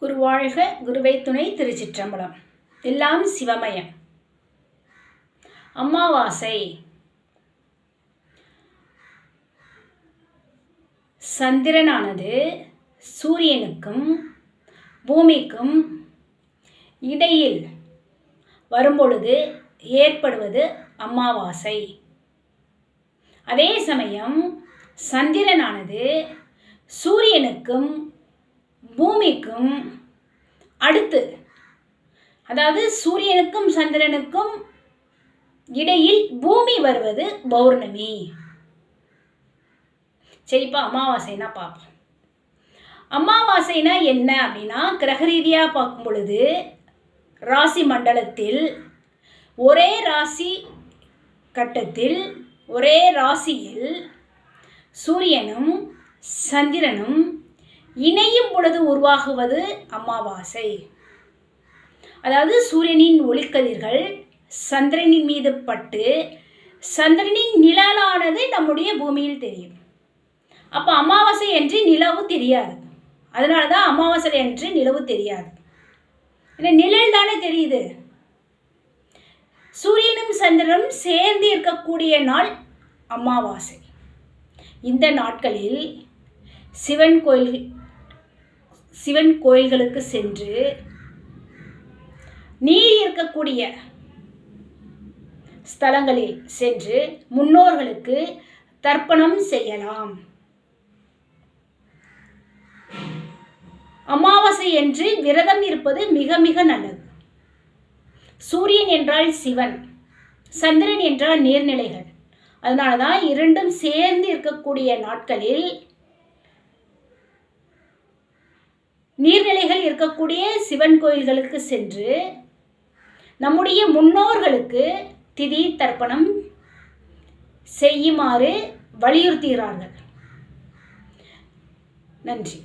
குருவாழ்க குருவை துணை திருச்சிற்றம்பலம். எல்லாம் சிவமயம். அமாவாசை சந்திரனானது சூரியனுக்கும் பூமிக்கும் இடையில் வரும்பொழுது ஏற்படுவது அமாவாசை. அதே சமயம் சந்திரனானது சூரியனுக்கும் பூமிக்கும் அடுத்து, அதாவது சூரியனுக்கும் சந்திரனுக்கும் இடையில் பூமி வருவது பௌர்ணமி. சரிப்பா, அமாவாசைனா பார்ப்போம். அமாவாசைனா என்ன அப்படின்னா, கிரக ரீதியாக பார்க்கும் பொழுது ராசி மண்டலத்தில் ஒரே ராசி கட்டத்தில் ஒரே ராசியில் சூரியனும் சந்திரனும் இணையும் பொழுது உருவாகுவது அமாவாசை. அதாவது சூரியனின் ஒளிக்கதிர்கள் சந்திரனின் மீது பட்டு சந்திரனின் நிழலானது நம்முடைய பூமியில் தெரியும். அப்போ அமாவாசை என்று நிலவு தெரியாது. அதனால தான் அமாவாசை என்று நிலவு தெரியாது. ஏன்னா நிழல் தானே தெரியுது. சூரியனும் சந்திரனும் சேர்ந்து இருக்கக்கூடிய நாள் அமாவாசை. இந்த நாட்களில் சிவன் கோயில்களுக்கு சென்று நீர் இருக்கக்கூடிய ஸ்தலங்களில் சென்று முன்னோர்களுக்கு தர்ப்பணம் செய்யலாம். அமாவாசை என்று விரதம் இருப்பது மிக மிக நல்லது. சூரியன் என்றால் சிவன், சந்திரன் என்றால் நீர்நிலைகள். அதனால தான் இரண்டும் சேர்ந்து இருக்கக்கூடிய நாட்களில் நீர்நிலைகள் இருக்கக்கூடிய சிவன் கோயில்களுக்கு சென்று நம்முடைய முன்னோர்களுக்கு திதி தர்ப்பணம் செய்யுமாறு வலியுறுத்துகிறார்கள். நன்றி.